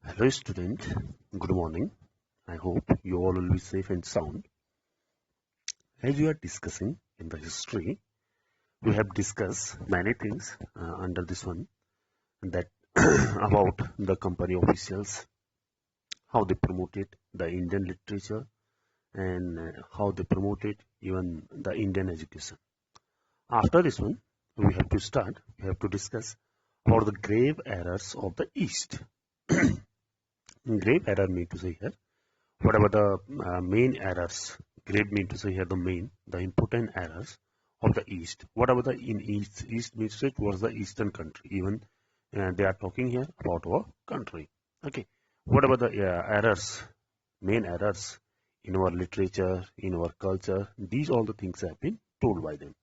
Hello student, good morning. I hope you all will be safe and sound. As we are discussing in the history, we have discussed many things under this one that about the company officials, how they promoted the Indian literature and how they promoted even the Indian education. After this one, we have to discuss about the grave errors of the East. Grave error mean to say here whatever the main errors, grave mean to say here the important errors of the East. Whatever the in East means it was the Eastern country. Even they are talking here about our country. Okay, whatever the errors, main errors in our literature, in our culture, these all the things have been told by them.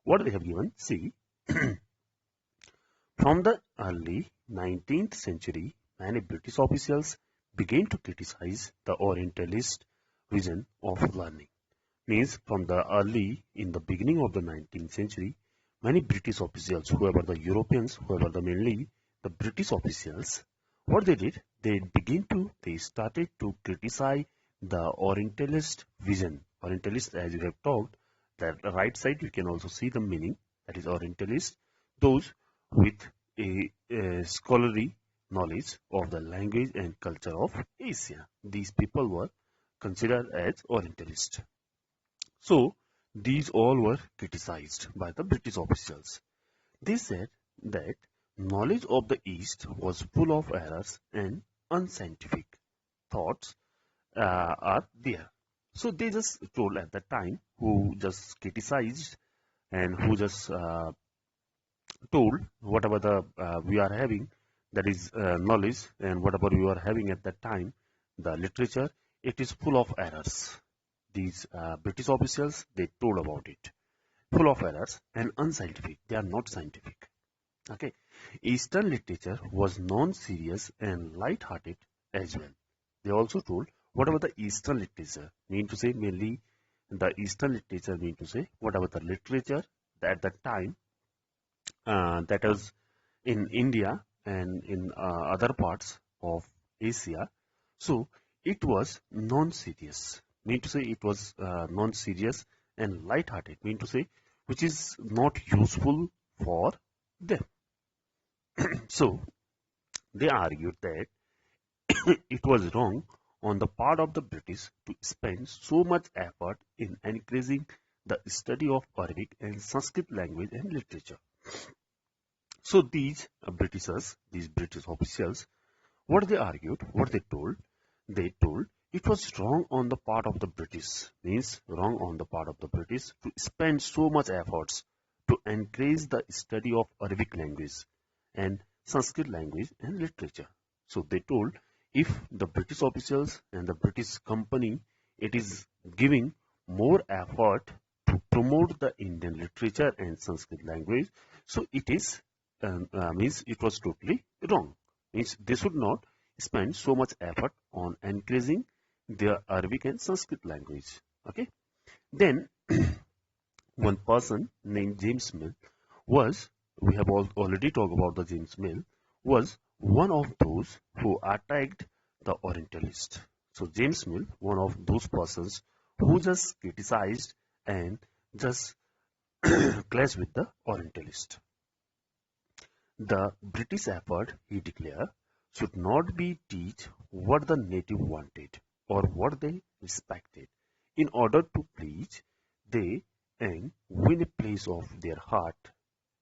What they have given, see, from the early 19th century, many British officials began to criticize the Orientalist vision of learning. Means from the early, in the beginning of the 19th century, many British officials, whoever the Europeans, whoever the mainly the British officials, what they did, they started to criticize the Orientalist vision. Orientalist, as you have talked, the right side you can also see the meaning, that is Orientalist, those with a scholarly knowledge of the language and culture of Asia. These people were considered as Orientalists. So these all were criticized by the British officials. They said that knowledge of the East was full of errors and unscientific thoughts are there. So they just told at that time, who just criticized and who just told whatever the we are having, that is knowledge, and whatever we are having at that time, the literature, it is full of errors. These British officials, they told about it, full of errors and unscientific. They are not scientific. Okay, Eastern literature was non-serious and light-hearted as well. They also told whatever the Eastern literature mean to say, mainly the Eastern literature mean to say whatever the literature at that time that is in India and in other parts of Asia. So it was non-serious. Mean to say it was non-serious and light-hearted. Mean to say which is not useful for them. So they argued that it was wrong on the part of the British to spend so much effort in encouraging the study of Arabic and Sanskrit language and literature. So these these British officials, what they argued, what they told it was wrong on the part of the British, means wrong on the part of the British to spend so much efforts to encourage the study of Arabic language and Sanskrit language and literature. So they told if the British officials and the British company, it is giving more effort to promote the Indian literature and Sanskrit language, so it is means it was totally wrong. Means they should not spend so much effort on increasing their Arabic and Sanskrit language. Okay. Then one person named James Mill was, we have already talked about the James Mill, was one of those who attacked the Orientalist. So James Mill, one of those persons who just criticized and just clashed with the Orientalist. The British effort, he declared, should not be teach what the native wanted or what they respected. In order to please, they and win a place of their heart.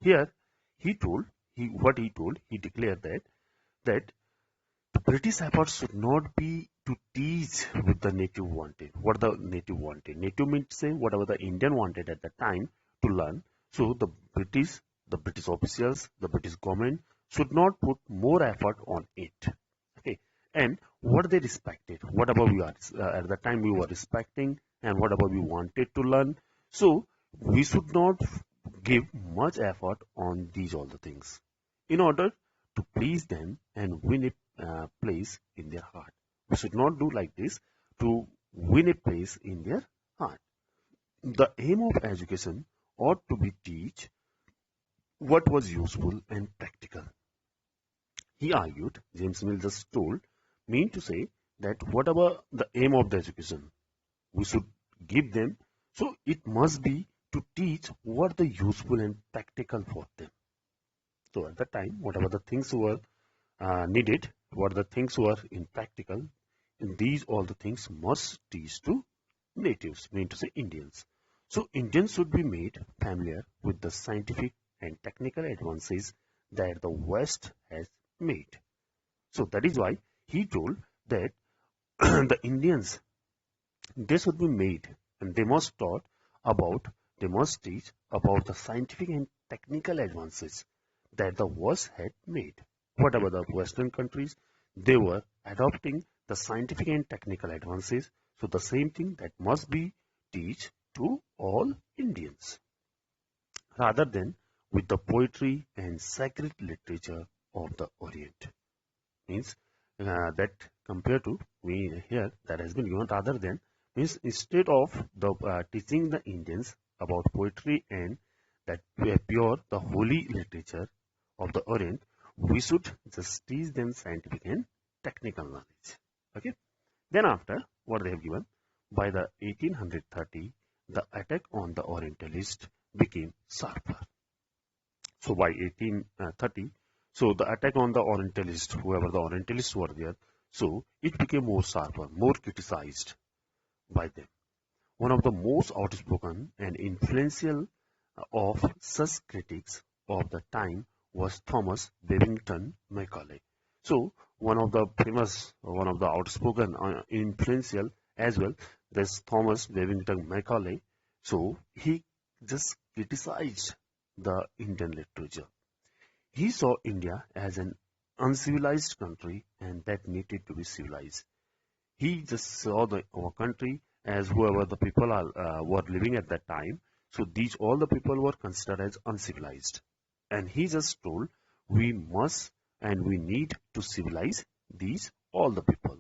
Here, he told, he declared that the British effort should not be to teach what the native wanted. What the native wanted. Native means say whatever the Indian wanted at that time to learn. So the British officials, the British government should not put more effort on it. Okay, and what they respected, whatever we are at the time we were respecting, and whatever we wanted to learn. So we should not give much effort on these all the things in order to please them and win a place in their heart. We should not do like this to win a place in their heart. The aim of education ought to be teach what was useful and practical. He argued, James Mill just told, mean to say that whatever the aim of the education we should give them, so it must be to teach what the useful and practical for them. So at the time, whatever the things were needed, what the things were in practical, and these all the things must teach to natives, mean to say Indians. So Indians should be made familiar with the scientific and technical advances that the West has made. So that is why he told that the Indians, they should be made and they must taught about, they must teach about the scientific and technical advances that the West had made. Whatever the Western countries, they were adopting the scientific and technical advances. So the same thing that must be teach to all Indians, rather than with the poetry and sacred literature of the Orient. Means that compared to we here that has been given, rather than means instead of the teaching the Indians about poetry and that pure the holy literature of the Orient, we should just teach them scientific and technical knowledge. Okay. Then after what they have given, by the 1830, the attack on the Orientalist became sharper. So by 1830, so the attack on the Orientalists, whoever the Orientalists were there, so it became more sharper, more criticized by them. One of the most outspoken and influential of such critics of the time was Thomas Babington Macaulay. So one of the famous, one of the outspoken, influential as well, there's Thomas Babington Macaulay. So he just criticized the Indian literature. He saw India as an uncivilized country and that needed to be civilized. He just saw our country as whoever the people were living at that time. So these all the people were considered as uncivilized. And he just told we must and we need to civilize these all the people.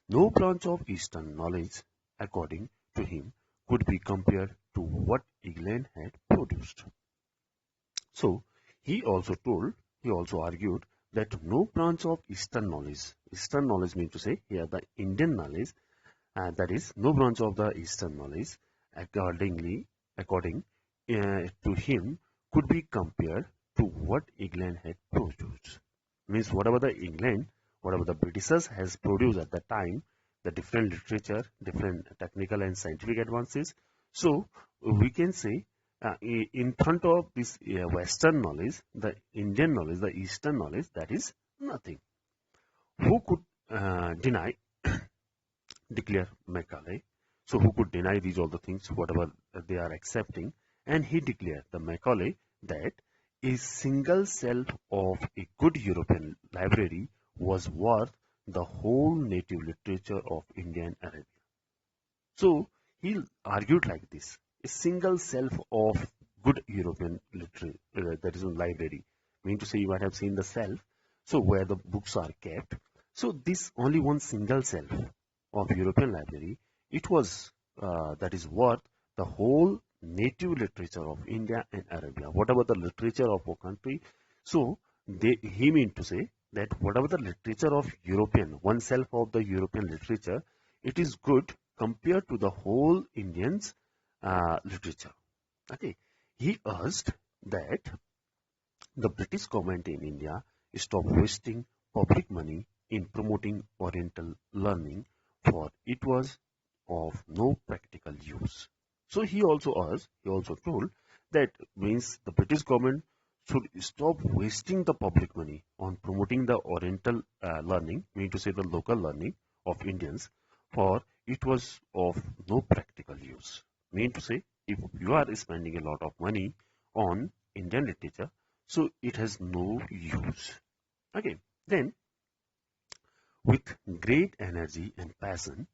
No branch of Eastern knowledge, according to him, could be compared to what England had produced. So he also told, he also argued that no branch of Eastern knowledge means to say here the Indian knowledge, that is no branch of the Eastern knowledge, according to him, could be compared to what England had produced. Means whatever the Britishers has produced at that time, the different literature, different technical and scientific advances. So we can say in front of this Western knowledge, the Indian knowledge, the Eastern knowledge, that is nothing. Who could declare Macaulay? So who could deny these all the things, whatever they are accepting? And he declared, the Macaulay, that a single shelf of a good European library was worth the whole native literature of India and Arabia. So he argued like this: a single shelf of good European literature, that is a library. Mean to say you might have seen the shelf, so where the books are kept. So this only one single shelf of European library, it was that is worth the whole native literature of India and Arabia, whatever the literature of our country. So he mean to say that whatever the literature of European, one shelf of the European literature, it is good compared to the whole Indians literature. Okay, he urged that the British government in India stop wasting public money in promoting Oriental learning, for it was of no practical use. So he also urged, he also told that means the British government should stop wasting the public money on promoting the Oriental learning, mean to say the local learning of Indians, for it was of no practical use. Mean to say, if you are spending a lot of money on Indian literature, so it has no use. Okay, then with great energy and passion,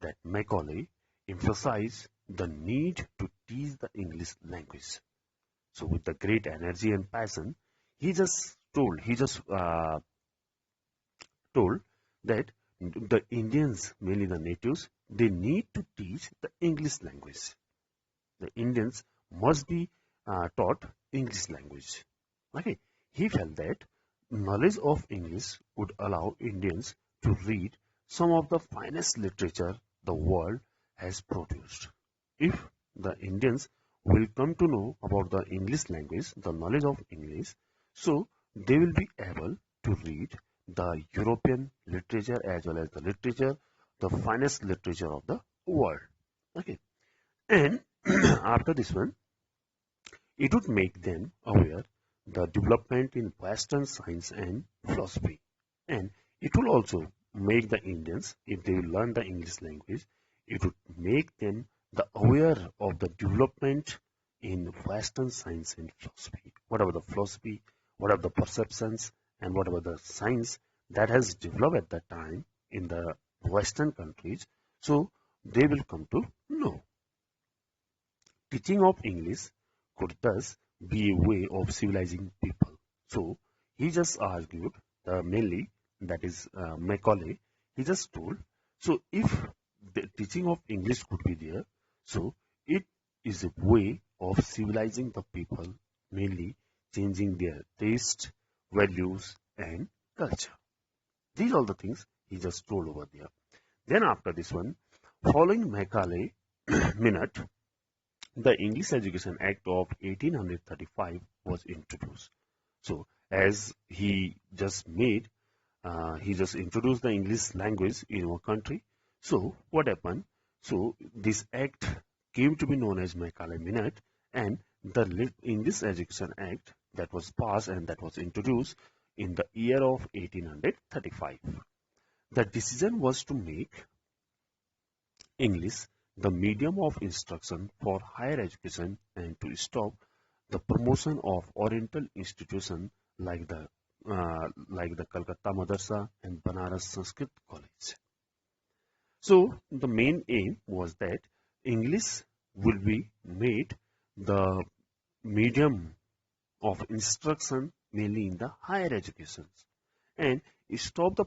that Macaulay emphasized the need to teach the English language. So with the great energy and passion, he just told that the Indians, mainly the natives, they need to teach the English language. The Indians must be taught English language. Okay, he felt that knowledge of English would allow Indians to read some of the finest literature the world has produced. If the Indians will come to know about the English language, the knowledge of English, so they will be able to read the European literature as well as the literature, the finest literature of the world. Okay, and after this one, it would make them aware the development in Western science and philosophy. And it will also make the Indians, if they will learn the English language, it would make them the aware of the development in Western science and philosophy. Whatever the philosophy, whatever the perceptions, and whatever the science that has developed at that time in the Western countries, so they will come to know. Teaching of English could thus be a way of civilizing people. So he just argued, mainly that is Macaulay, he just told, so if the teaching of English could be there, so it is a way of civilizing the people, mainly changing their taste, values and culture. These are the things he just told over there. Then after this one, following Macaulay minute, the English Education Act of 1835 was introduced. So, as he just introduced the English language in our country. So, what happened? So, this act came to be known as Macaulay Minute, and the English Education Act that was passed and that was introduced in the year of 1835. The decision was to make English the medium of instruction for higher education and to stop the promotion of Oriental institutions like the Calcutta Madrasa and Banaras Sanskrit College. So the main aim was that English will be made the medium of instruction mainly in the higher education and stop the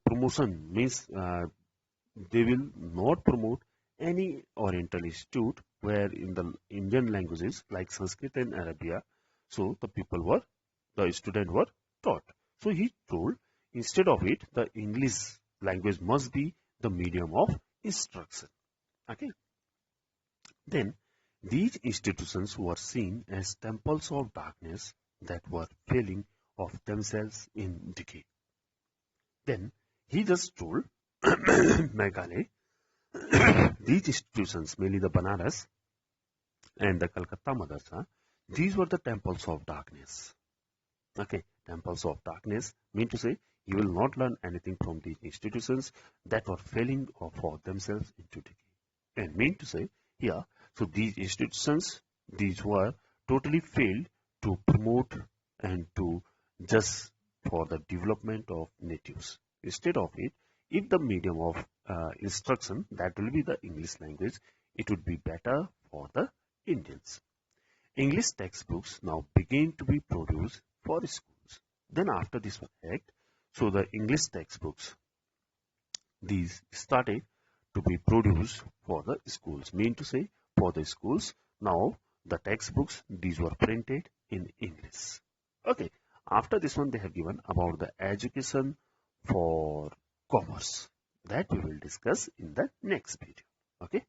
promotion means they will not promote any Oriental institute where in the Indian languages like Sanskrit and Arabia, so the students were taught. So he told instead of it, the English language must be the medium of instruction. Okay. Then these institutions were seen as temples of darkness that were failing of themselves in decay. Then he just told Macaulay these institutions, mainly the Banaras and the Calcutta Madrasa, these were the temples of darkness. Okay, temples of darkness mean to say you will not learn anything from these institutions that were failing for themselves into decay. And mean to say here, so these institutions, these were totally failed to promote and to just for the development of natives. Instead of it, if the medium of instruction that will be the English language, it would be better for the Indians. English textbooks now began to be produced for schools. Then after this act, so the English textbooks, these started to be produced for the schools. Mean to say for the schools, now the textbooks, these were printed in English. Okay, after this one they have given about the education for commerce that we will discuss in the next video. Okay.